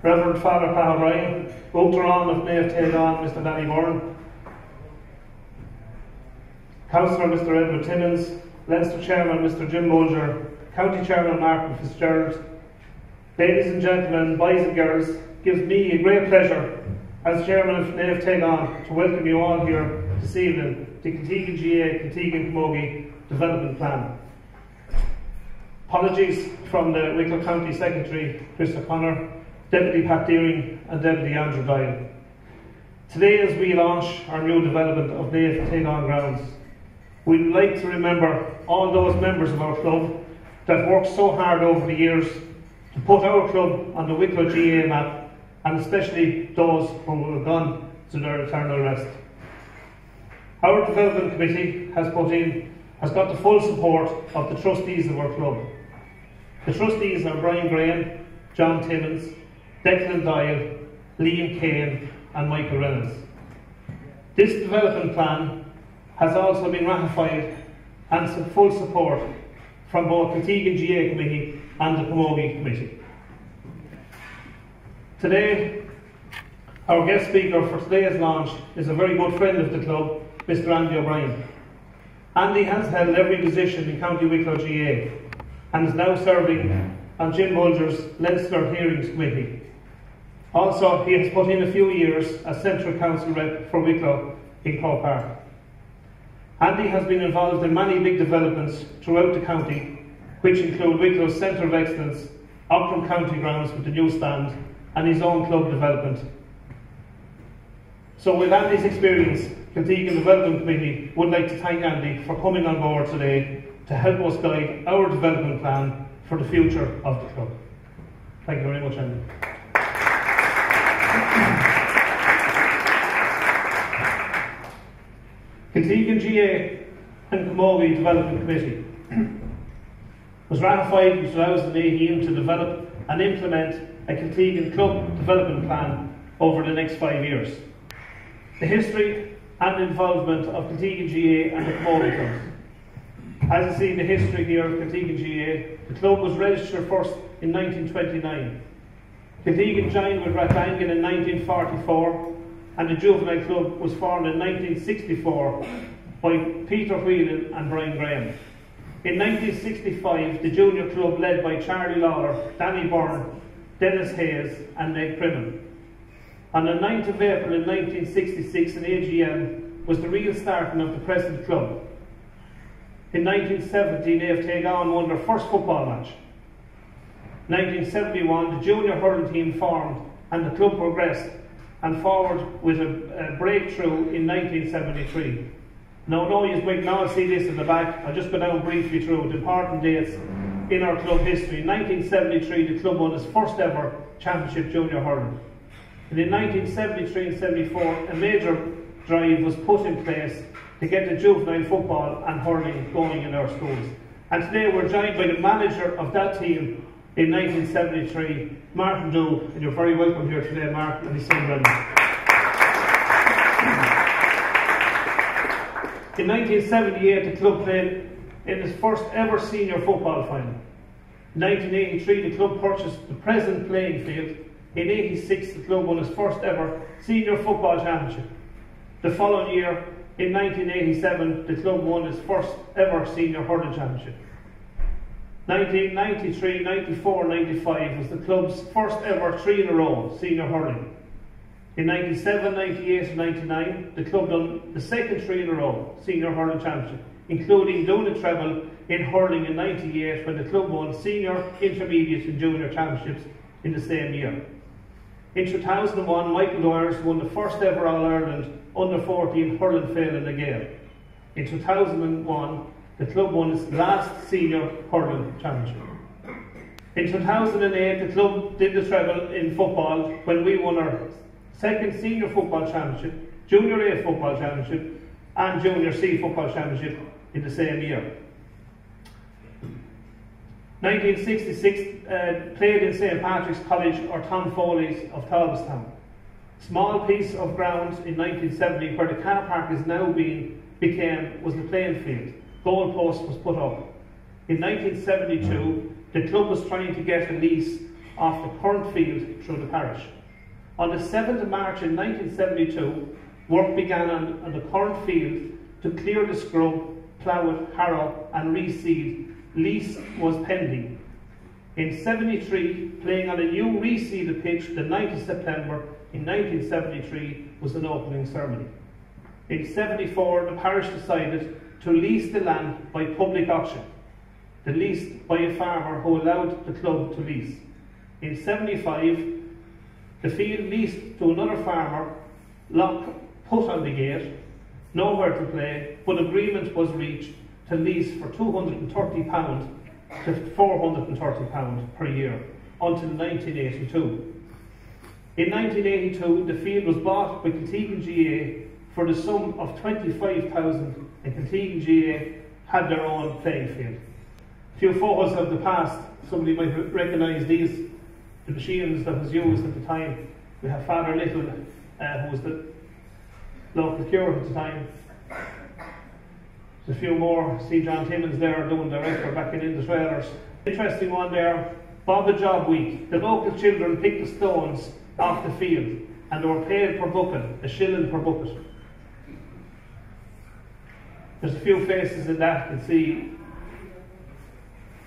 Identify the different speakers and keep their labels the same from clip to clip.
Speaker 1: Reverend Father Paul Ryan, Ultron of Kiltegan, Mr. Danny Byrne, Councillor Mr. Edward Timmins, Leinster Chairman Mr. Jim Mulger, County Chairman Martin Fitzgerald. Ladies and gentlemen, boys and girls, it gives me a great pleasure as Chairman of Kiltegan to welcome you all here this evening to Kiltegan GA Kiltegan Camogie Development Plan. Apologies from the Wicklow County Secretary Chris O'Connor, Deputy Pat Deering and Deputy Andrew Doyle. Today, as we launch our new development of Kiltegan grounds, we'd like to remember all those members of our club that worked so hard over the years to put our club on the Wicklow GA map, and especially those who have gone to their eternal rest. Our development committee has got the full support of the trustees of our club. The trustees are Brian Graham, John Timmins, Declan Doyle, Liam Kane and Michael Reynolds. This development plan has also been ratified and some full support from both the Kiltegan GA Committee and the Camogie Committee. Today, our guest speaker for today's launch is a very good friend of the club, Mr. Andy O'Brien. Andy has held every position in County Wicklow GA and is now serving on Jim Mulger's Leinster Hearings Committee. Also, he has put in a few years as Central Council Rep for Wicklow in Croke Park. Andy has been involved in many big developments throughout the county, which include Wicklow's Centre of Excellence, Auckland County Grounds with the new stand, and his own club development. So with Andy's experience, Kiltegan Development Committee would like to thank Andy for coming on board today to help us guide our development plan for the future of the club. Thank you very much, Andy. Kiltegan GA and Camogie Development Committee was ratified in 2018 to develop and implement a Kiltegan Club Development Plan over the next 5 years. The history and involvement of Kiltegan GA and the Camogie clubs. As you see the history here of Kiltegan GA, the club was registered first in 1929. Kiltegan joined with Rathlangan in 1944, and the juvenile club was formed in 1964 by Peter Whelan and Brian Graham. In 1965, the junior club led by Charlie Lawler, Danny Byrne, Dennis Hayes and Ned Crimmon. On the 9th of April in 1966 in AGM was the real starting of the present club. In 1970, Kiltegan won their first football match. 1971, the junior hurling team formed and the club progressed and forward with a breakthrough in 1973. Now, though you might not see this in the back, I'll just go down briefly through the important dates in our club history. In 1973, the club won its first ever championship junior hurling. And in 1973 and 74, a major drive was put in place to get the juvenile football and hurling going in our schools. And today we're joined by the manager of that team in 1973, Martin Dew, and you're very welcome here today, Martin, and his son Brendan. In 1978, the club played in its first ever senior football final. In 1983, the club purchased the present playing field. In 1986, the club won its first ever senior football championship. The following year, in 1987, the club won its first ever senior hurling championship. 1993, 94, 95 was the club's first ever 3 in a row senior hurling. In 97, 98 and 99, the club done the second 3 in a row senior hurling championship, including doing the treble in hurling in 98 when the club won senior, intermediate and junior championships in the same year. In 2001, Michael Dwyer won the first ever All-Ireland under-14 hurling fail in the game. In 2001, the club won its last senior hurling championship. In 2008, the club did the treble in football when we won our second senior football championship, junior A football championship and junior C football championship in the same year. 1966 played in St Patrick's College or Tom Foley's of Talbostown. Small piece of ground in 1970 where the car park is now was the playing field. Goal post was put up. In 1972, the club was trying to get a lease off the current field through the parish. On the 7th of March in 1972, work began on the current field to clear the scrub, plough it, harrow and reseed. Lease was pending. In 73, playing on a new reseeded pitch, the 9th of September in 1973 was an opening ceremony. In 74, the parish decided to lease the land by public auction. The lease by a farmer who allowed the club to lease. In 75, the field leased to another farmer, lock put on the gate, nowhere to play, but agreement was reached to lease for £230 to £430 per year until 1982. In 1982, the field was bought by Kiltegan GA for the sum of £25,000 and Kiltegan GA had their own playing field. A few photos of the past, somebody might recognise these, the machines that was used at the time. We have Father Little, who was the local curate at the time. There's a few more. See John Timmins there doing the record back in the trailers. Interesting one there, Bob a Job Week. The local children picked the stones off the field and they were paid per bucket, £1 per bucket. There's a few faces in that, you can see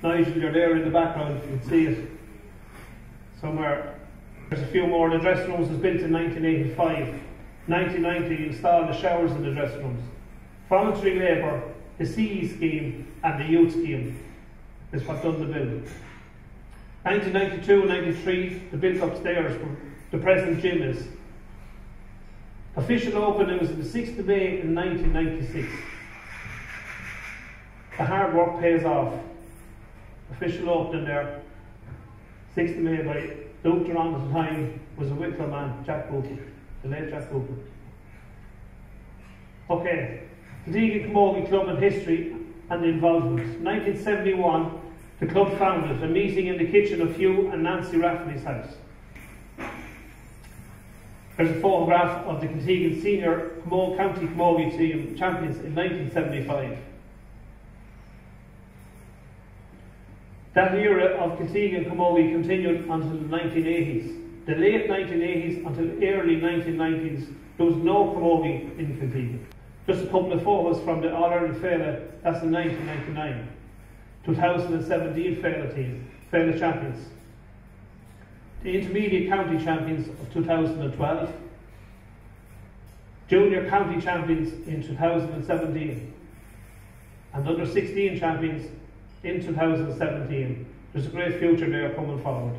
Speaker 1: Nigel, you're there in the background, you can see it somewhere. There's a few more. The dressing rooms was built in 1985. 1990 installed the showers in the dressing rooms. Voluntary labour, the CE scheme and the youth scheme is what done the building. 1992-93, the built upstairs where the present gym is. Official opening was the 6th of May in 1996. The hard work pays off. Official opening there, 6th of May by Luke Durand at the time was a Wicklow man, Jack Booper, the late Jack Booper. Okay, Kiltegan Camogie Club and history and involvement. 1971, the club founded a meeting in the kitchen of Hugh and Nancy Rafferty's house. There's a photograph of the Kiltegan Senior County Camogie team champions in 1975. That era of Kiltegan Camogie continued until the 1980s. The late 1980s until early 1990s, there was no camogie in Kiltegan. Just a couple of photos from the All-Ireland Féile, that's in 1999. 2017 Féile team, Féile champions. The Intermediate County champions of 2012. Junior County champions in 2017. And under 16 champions in 2017. There's a great future there coming forward.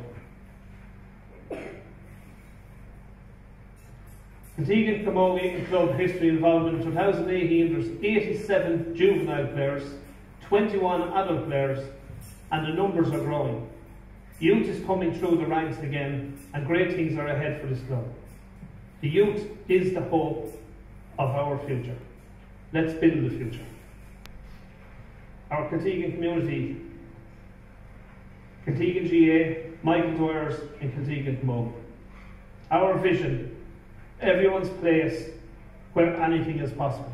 Speaker 1: Kiltegan Camogie and Club history involvement in 2018, there's 87 juvenile players, 21 adult players, and the numbers are growing. Youth is coming through the ranks again, and great things are ahead for this club. The youth is the hope of our future. Let's build the future. Our Kiltegan community, Kiltegan GA, Michael Dwyer's and Kiltegan Camogie. Our vision, everyone's place where anything is possible.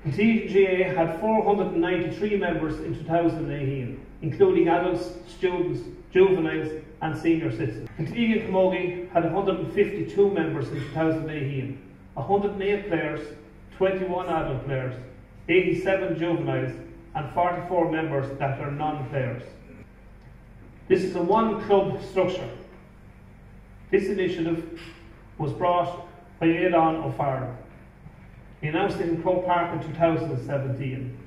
Speaker 1: Kiltegan GA had 493 members in 2018, including adults, students, juveniles and senior citizens. Kiltegan Camogie had 152 members in 2018, 108 players, 21 adult players, 87 juveniles and 44 members that are non-players. This is a one-club structure. This initiative was brought by Aidan O'Farrell. He announced it in Croke Park in 2017.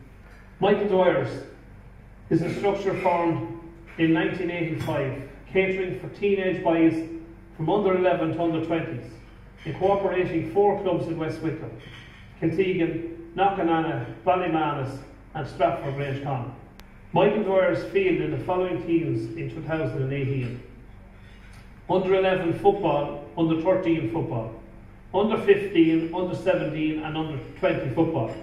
Speaker 1: Michael Dwyer's is a structure formed in 1985, catering for teenage boys from under 11 to under 20s, incorporating 4 clubs in West Wicklow: Kiltegan, Knockanana, Ballymanus and Stratford Grange Con. Michael Dwyer's fielded the following teams in 2018. Under 11 football, under 13 football, under 15, under 17 and under 20 football.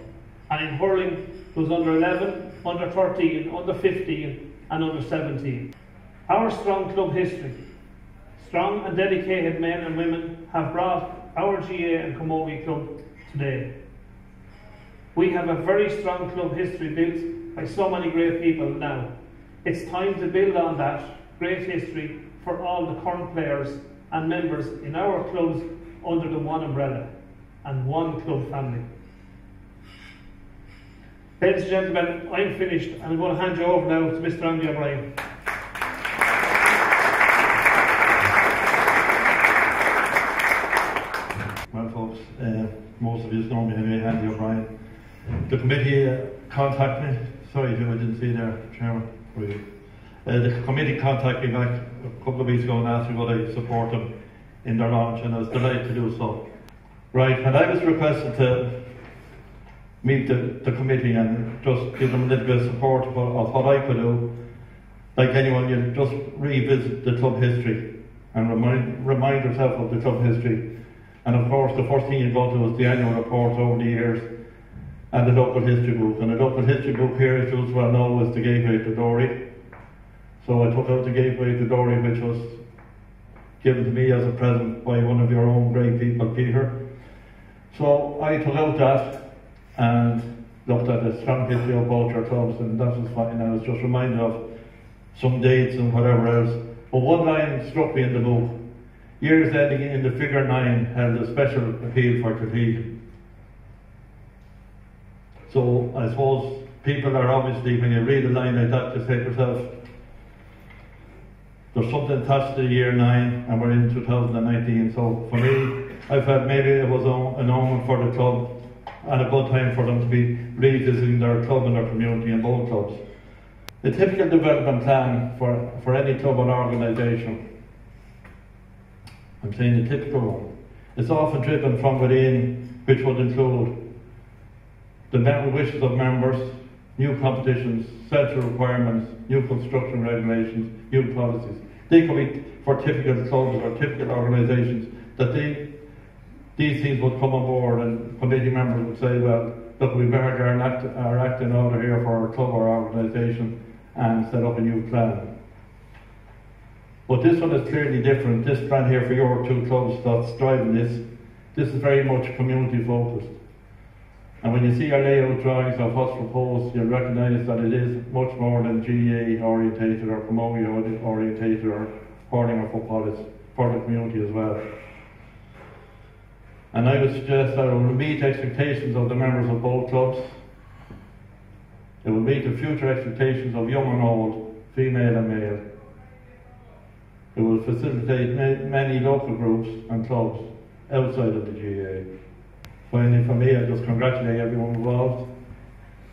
Speaker 1: And in hurling, it was under 11, under 13, under 15 and under 17. Our strong club history, strong and dedicated men and women have brought our GA and Camogie club today. We have a very strong club history built by so many great people now. It's time to build on that great history for all the current players and members in our clubs under the one umbrella and one club family. Ladies and gentlemen, I'm finished and I'm going to hand you over now to Mr. Andy O'Brien.
Speaker 2: Well folks, most of you know me anyway, Andy O'Brien. The committee contacted me, sorry Jim, I didn't see you there, Chairman. The committee contacted me back a couple of weeks ago and asked me would I support them in their launch, and I was delighted to do so. Right, and I was requested to meet the committee and just give them a little bit of support of what I could do. Like anyone, you just revisit the club history and remind yourself of the club history. And of course, the first thing you go to is the annual reports over the years and the local history book. And the local history book here, as you well know, is the Gateway to Dory. So I took out the Gateway to Dory, which was given to me as a present by one of your own great people, Peter. So I took out that and looked at the strong history of both your clubs, and that was fine. I was just reminded of some dates and whatever else. But one line struck me in the book. Years ending in the figure 9 held a special appeal for Kiltegan. So I suppose people are obviously, when you read a line like that, you say to yourself, there's something attached to the year 9 and we're in 2019. So for me, I felt maybe it was an omen for the club and a good time for them to be revisiting their club and their community in both clubs. The typical development plan for any club or organisation, I'm saying the typical one, is often driven from within, which would include the wishes of members, new competitions, central requirements, new construction regulations, new policies. They could be for typical clubs or typical organisations that these things would come on board, and committee members would say, well, look, we better get our act in order here for our club or organisation and set up a new plan. But this one is clearly different. This plan here for your two clubs that's driving this is very much community focused. And when you see our layout drawings of what's proposed, you'll recognise that it is much more than GA orientated or Camogie orientated or hurling or football. It's for the community as well. And I would suggest that it will meet expectations of the members of both clubs. It will meet the future expectations of young and old, female and male. It will facilitate many local groups and clubs outside of the GA. Finally, for me, I just congratulate everyone involved.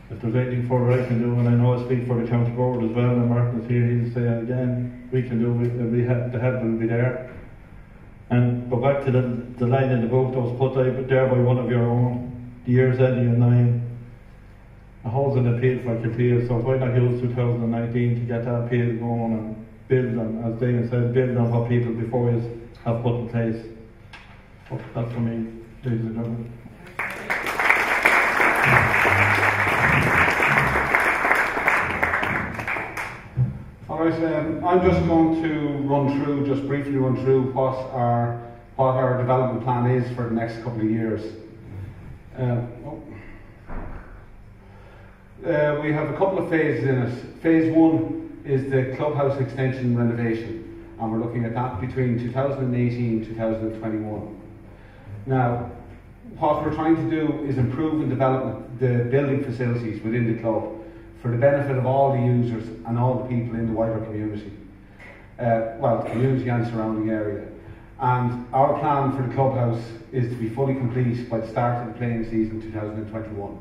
Speaker 2: If there's anything further I can do, and I know I speak for the county board as well, and Martin is here, he'll say it again, we can do it, the help will be there. And go back to the line in the book that was put there by one of your own, the years ending in 9. A holds an appeal for Kiltegan, so why not use 2019 to get that appeal going and build on, as Dana said, build on what people before us have put in place. So that's for me, ladies and gentlemen.
Speaker 3: Alright, I'm just going to briefly run through what our development plan is for the next couple of years. We have a couple of phases in it. Phase 1 is the clubhouse extension renovation, and we're looking at that between 2018 and 2021. Now, what we're trying to do is improve and develop the building facilities within the club for the benefit of all the users and all the people in the wider community. The community and surrounding area. And our plan for the clubhouse is to be fully complete by the start of the playing season 2021.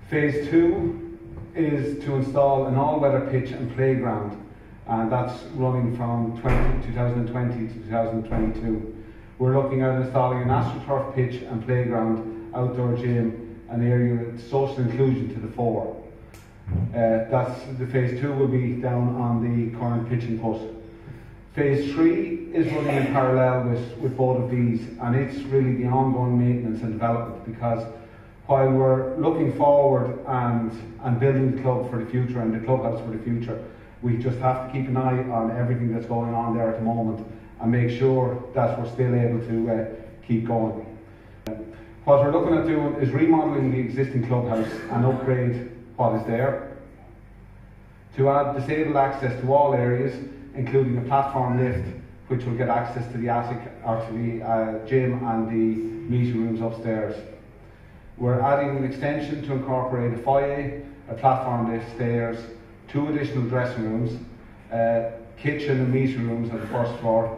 Speaker 3: Phase 2 is to install an all-weather pitch and playground, and that's running from 2020 to 2022. We're looking at installing an AstroTurf pitch and playground, outdoor gym, an area with social inclusion to the fore. That's the phase 2 will be down on the current pitch and put. Phase 3 is running in parallel with both of these, and it's really the ongoing maintenance and development, because while we're looking forward and building the club for the future and the clubhouse for the future, we just have to keep an eye on everything that's going on there at the moment and make sure that we're still able to keep going. What we're looking at doing is remodelling the existing clubhouse and upgrade what is there. to add disabled access to all areas, including a platform lift, which will get access to the attic or to the gym and the meeting rooms upstairs. We're adding an extension to incorporate a foyer, a platform lift, stairs, 2 additional dressing rooms, kitchen and meeting rooms on the first floor,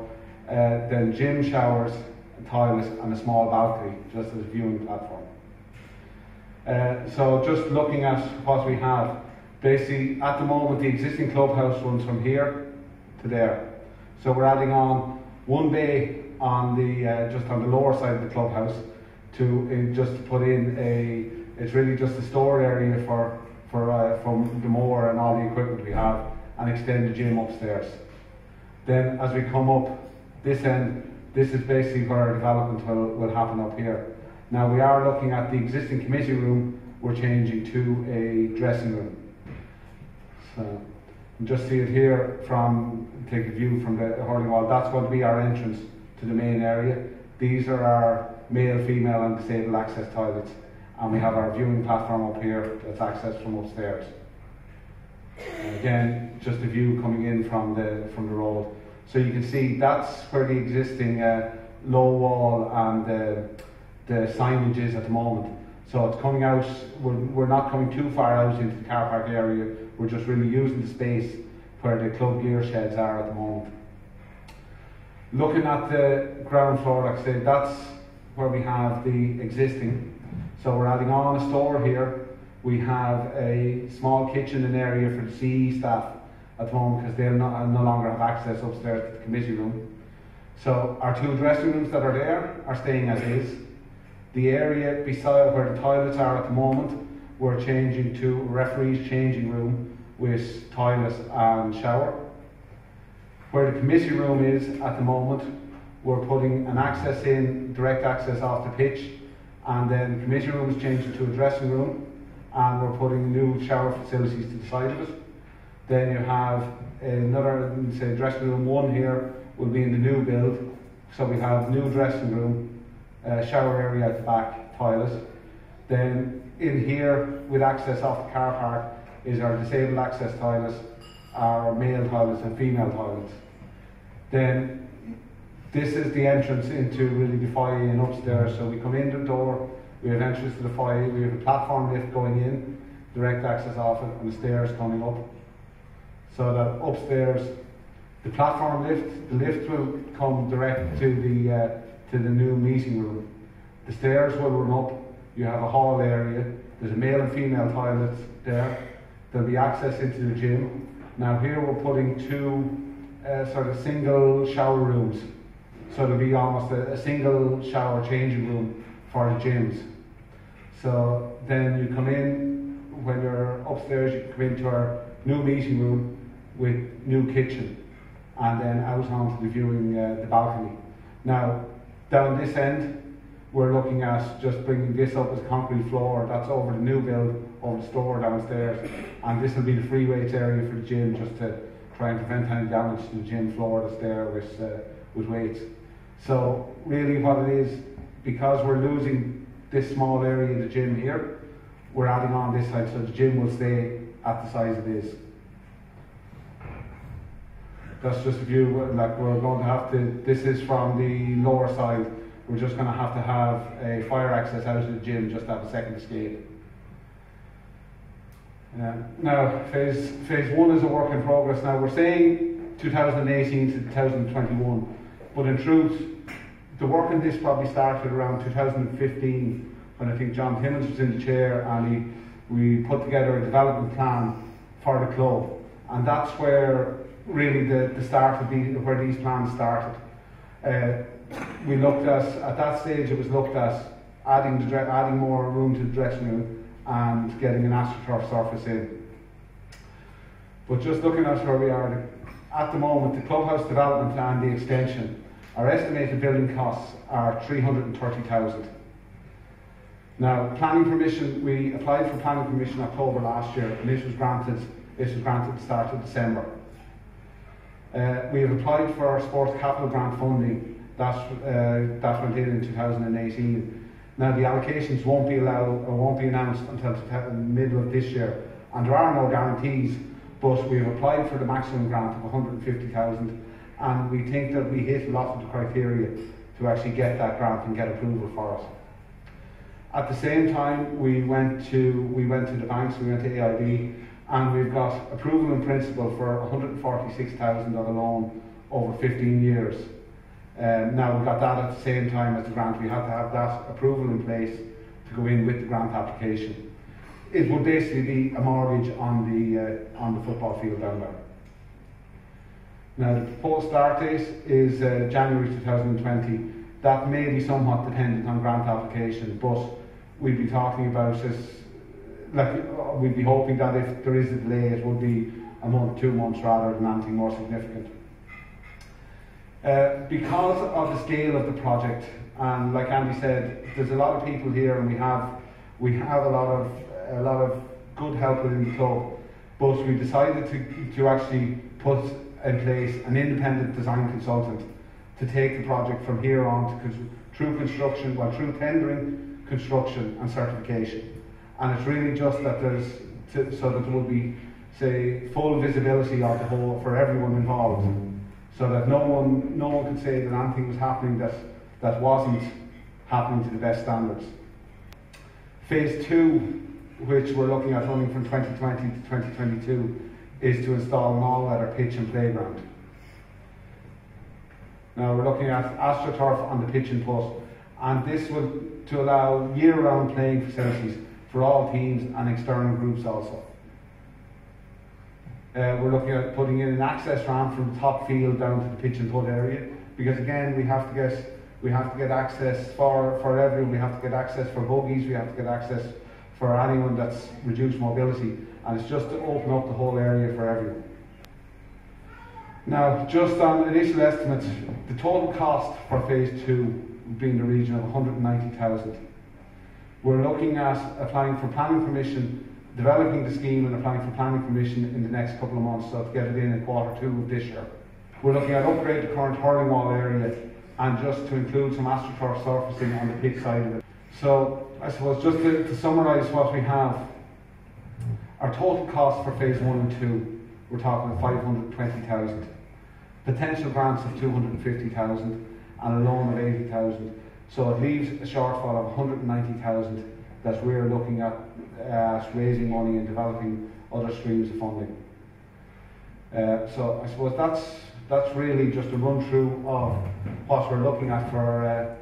Speaker 3: then gym, showers, toilets and a small balcony just as a viewing platform. So just looking at what we have, basically at the moment the existing clubhouse runs from here to there. So we're adding on 1 bay on the just on the lower side of the clubhouse just to put in it's really just a store area for the mower and all the equipment we have, and extend the gym upstairs. Then as we come up this end, this is basically where our development will happen up here. Now we are looking at the existing committee room, we're changing to a dressing room. So you just see it here take a view from the hurling wall. That's going to be our entrance to the main area. These are our male, female and disabled access toilets. And we have our viewing platform up here that's accessed from upstairs. Again, just a view coming in from the road. So you can see that's where the existing low wall and the signage is at the moment. So it's coming out, we're not coming too far out into the car park area, we're just really using the space where the club gear sheds are at the moment. Looking at the ground floor, like I said, that's where we have the existing. So we're adding on a store here. We have a small kitchen and area for the CE staff at the moment because they no longer have access upstairs to the committee room. So our 2 dressing rooms that are there are staying as is. The area beside where the toilets are at the moment, we're changing to a referee's changing room with toilets and shower. Where the committee room is at the moment, we're putting an access in, direct access off the pitch, and then the committee room is changing to a dressing room, and we're putting new shower facilities to the side of it. Then you have another, say, dressing room 1 here will be in the new build, so we have new dressing room, shower area at the back, toilet. Then in here, with access off the car park, is our disabled access toilets, our male toilets and female toilets. Then this is the entrance into really the foyer and upstairs. So we come in the door, we have entrance to the foyer, we have a platform lift going in, direct access off it, and the stairs coming up. So that upstairs, the platform lift, the lift will come direct to the new meeting room. The stairs will run up, you have a hall area, there's a male and female toilets there, there'll be access into the gym. Now here we're putting 2 sort of single shower rooms. So there'll be almost a single shower changing room for the gyms. So then you come in, when you're upstairs, you come into our new meeting room with new kitchen, and then out onto the viewing, the balcony. Now, down this end, we're looking at just bringing this up as a concrete floor. That's over the new build, over the store downstairs, and this will be the free weights area for the gym, just to try and prevent any damage to the gym floor that's there with weights. So really what it is, because we're losing this small area of the gym here, we're adding on this side, so the gym will stay at the size it is. That's just a view, like we're going to have to, this is from the lower side, we're just going to have a fire access out of the gym just to have a second escape. Now, phase 1 is a work in progress. Now, we're saying 2018 to 2021, but in truth, the work in this probably started around 2015, when I think John Timmins was in the chair, and we put together a development plan for the club, and that's where really the start of where these plans started. We looked at that stage, it was looked at adding more room to the dressing room and getting an astroturf surface in. But just looking at where we are at the moment, the clubhouse development plan, the extension, our estimated building costs are 330,000. Now, planning permission, we applied for planning permission in October last year, and this was granted at the start of December. We have applied for our sports capital grant funding. That went in 2018. Now the allocations won't be announced until the middle of this year, and there are no guarantees, but we have applied for the maximum grant of 150,000, and we think that we hit a lot of the criteria to actually get that grant and get approval for it. At the same time, we went to the banks, we went to AIB, and we've got approval in principle for 146,000 on a loan over 15 years. Now we got that at the same time as the grant. We had to have that approval in place to go in with the grant application. It would basically be a mortgage on the football field down there. Now the proposed start date is January 2020. That may be somewhat dependent on grant application, but we'd be talking about this, we'd be hoping that if there is a delay, it would be a month, 2 months rather than anything more significant. Because of the scale of the project, and like Andy said, there's a lot of people here, and we have a lot of good help within the club, but we decided to actually put in place an independent design consultant to take the project from here on through construction, through tendering, construction and certification. And it's really just that so that there will be, say, full visibility of the whole for everyone involved, so that no one could say that anything was happening that wasn't happening to the best standards. Phase 2, which we're looking at running from 2020 to 2022, is to install an all-weather pitch and playground. Now we're looking at AstroTurf on the pitch and put, and this would to allow year-round playing facilities for all teams and external groups also. We're looking at putting in an access ramp from the top field down to the pitch and put area, because again we have to get access for everyone. We have to get access for buggies. We have to get access for anyone that's reduced mobility, and it's just to open up the whole area for everyone. Now, just on initial estimates, the total cost for phase 2 would be in the region of 190,000. We're looking at applying for planning permission, developing the scheme and applying for planning permission in the next couple of months, so to get it in quarter 2 of this year. We're looking at upgrade the current hurling wall area and just to include some AstroTurf surfacing on the pitch side of it. So I suppose just to summarise what we have, our total cost for phase 1 and 2, we're talking 520,000. Potential grants of 250,000 and a loan of 80,000. So it leaves a shortfall of 190,000 that we're looking at raising money and developing other streams of funding. So I suppose that's really just a run through of what we're looking at for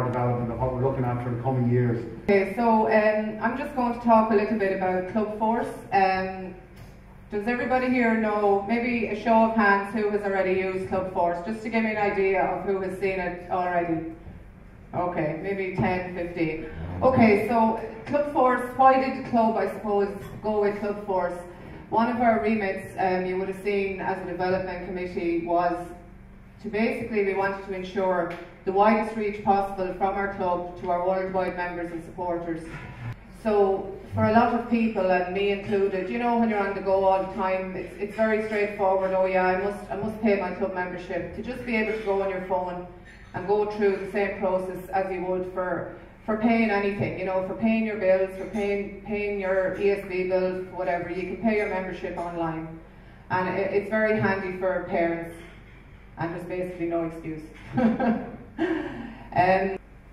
Speaker 3: development and what we're looking at for the coming years.
Speaker 4: Okay, so I'm just going to talk a little bit about Club Force. Does everybody here know, maybe a show of hands, who has already used Club Force, just to give me an idea of who has seen it already? Okay, maybe 10, 15. Okay, so Club Force, why did the club, I suppose, go with Club Force? One of our remits, you would have seen as a development committee, was to basically, we wanted to ensure the widest reach possible from our club to our worldwide members and supporters. So for a lot of people, and me included, you know, when you're on the go all the time, it's very straightforward. Oh yeah, I must pay my club membership. To just be able to go on your phone and go through the same process as you would for paying anything, you know, for paying your bills, for paying your ESB bill, whatever. You can pay your membership online, and it's very handy for parents, and there's basically no excuse.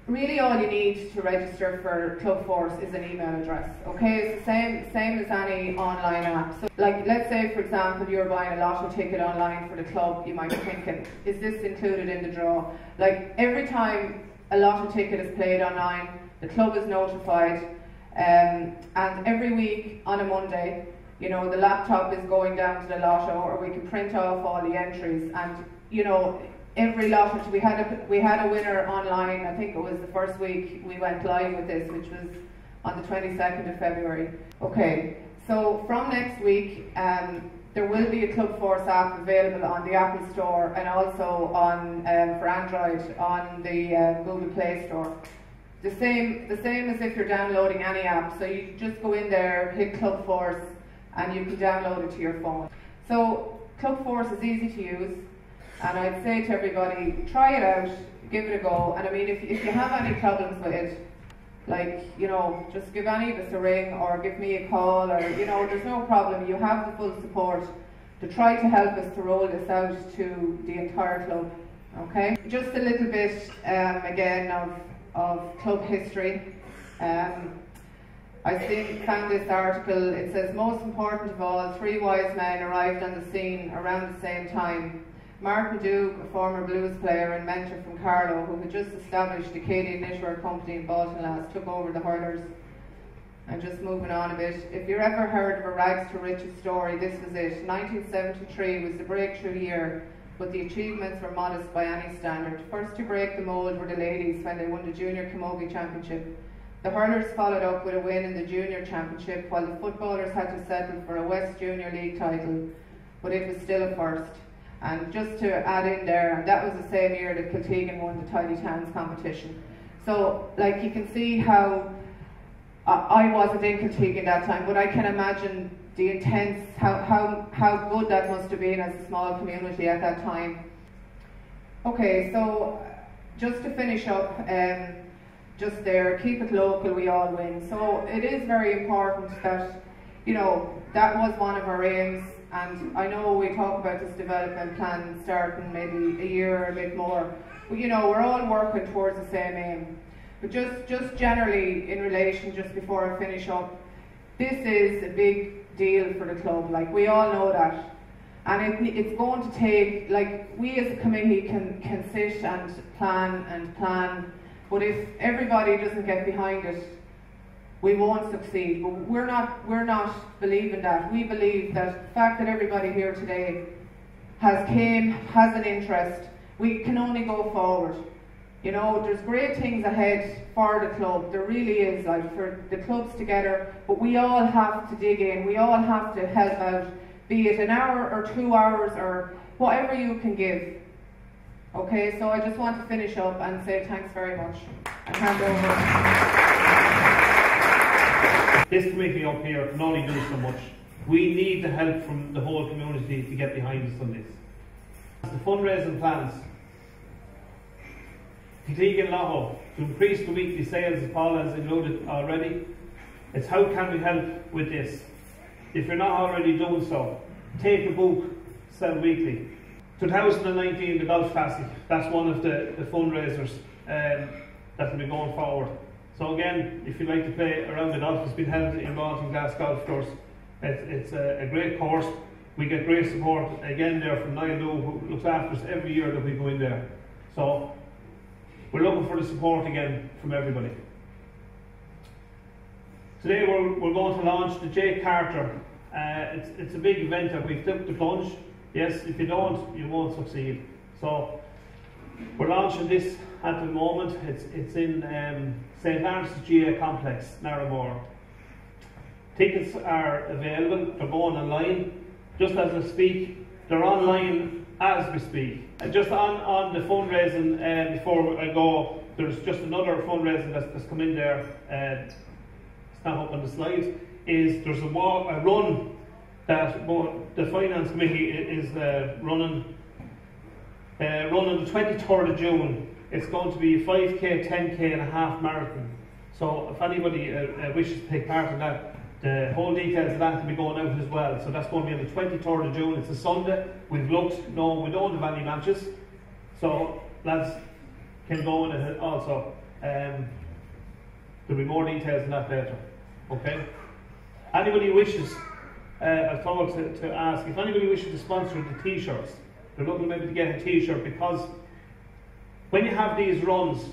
Speaker 4: Really all you need to register for Club Force is an email address, okay? It's the same as any online app. So, like, let's say, for example, you're buying a lotto ticket online for the club, you might be thinking, is this included in the draw? Like, every time a lotto ticket is played online, the club is notified, and every week on a Monday, you know, the laptop is going down to the lotto, or we can print off all the entries, and, you know, every lotto, we had a winner online. I think it was the first week we went live with this, which was on the 22nd of February. Okay, so from next week, there will be a Club Force app available on the Apple Store and also on for Android on the Google Play Store. The same as if you're downloading any app. So you just go in there, hit Club Force, and you can download it to your phone. So Club Force is easy to use. And I'd say to everybody, try it out, give it a go. And I mean, if you have any problems with it, like, you know, just give any of us a ring or give me a call, or, you know, there's no problem. You have the full support to try to help us to roll this out to the entire club. Okay? Just a little bit again of club history. I found this article. It says, most important of all, 3 wise men arrived on the scene around the same time. Martin Duke, a former blues player and mentor from Carlow, who had just established the Kiltegan Knitwear Company in Baltinlass, took over the hurlers. And just moving on a bit, if you've ever heard of a rags to riches story, this was it. 1973 was the breakthrough year, but the achievements were modest by any standard. First to break the mould were the ladies when they won the Junior Camogie Championship. The hurlers followed up with a win in the Junior Championship, while the footballers had to settle for a West Junior League title, but it was still a first. And just to add in there, and that was the same year that Kiltegan won the Tidy Towns competition. So, like, you can see how I wasn't in Kiltegan that time, but I can imagine the intense, how good that must have been as a small community at that time. Okay, so just to finish up, just there, keep it local, we all win. So it is very important that, you know, that was one of our aims. And I know we talk about this development plan starting maybe a year or a bit more, but you know, we're all working towards the same aim. But just generally in relation, just before I finish up, this is a big deal for the club, like we all know that. And it's going to take, like, we as a committee can sit and plan, but if everybody doesn't get behind it, we won't succeed. But we're not believing that. We believe that the fact that everybody here today has an interest, we can only go forward. You know, there's great things ahead for the club. There really is, like, for the clubs together. But we all have to dig in. We all have to help out, be it an hour or 2 hours or whatever you can give. Okay, so I just want to finish up and say thanks very much and hand over.
Speaker 1: This committee up here can only do so much. We need the help from the whole community to get behind us on this. The fundraising plans. Kiltegan Launch, to increase the weekly sales, as Paul has alluded already. It's how can we help with this? If you're not already doing so, take a book, sell weekly. 2019, the Golf Classic, that's one of the fundraisers that will be going forward. So again, if you'd like to play around the golf, it's been held in Baltinglass Golf Course. It's a great course. We get great support again there from Niall Lou, who looks after us every year that we go in there. So we're looking for the support again from everybody. Today we're going to launch the Jake Carter. It's a big event that we've took the plunge. Yes, if you don't, you won't succeed. So we're launching this at the moment. It's in St. Lawrence's GA Complex, Narramore. Tickets are available. They're going online just as I speak. They're online as we speak. Just on the fundraising, before I go, there's just another fundraising that's come in there. It's not up on the slide. There's a run that the finance committee is running the 23rd of June. It's going to be 5k, 10k and a half marathon. So if anybody wishes to take part in that, the whole details of that will be going out as well. So that's going to be on the 23rd of June. It's a Sunday. We've looked, no, we don't have any matches. So lads can go in it also. There'll be more details on that later. Okay? Anybody wishes, I thought to ask, if anybody wishes to sponsor the t-shirts, they're looking maybe to get a t-shirt, because when you have these runs,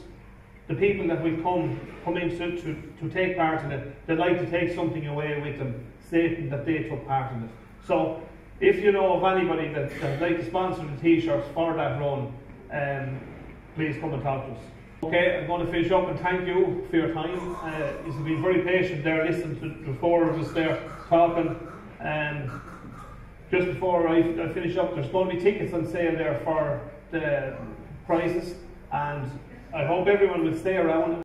Speaker 1: the people that will come in to take part in it, they like to take something away with them, stating that they took part in it. So if you know of anybody that'd like to sponsor the t-shirts for that run, please come and talk to us. Okay, I'm going to finish up and thank you for your time. You've been very patient there, listening to the four of us there talking. Just before I finish up, there's going to be tickets on sale there for the prizes, and I hope everyone will stay around.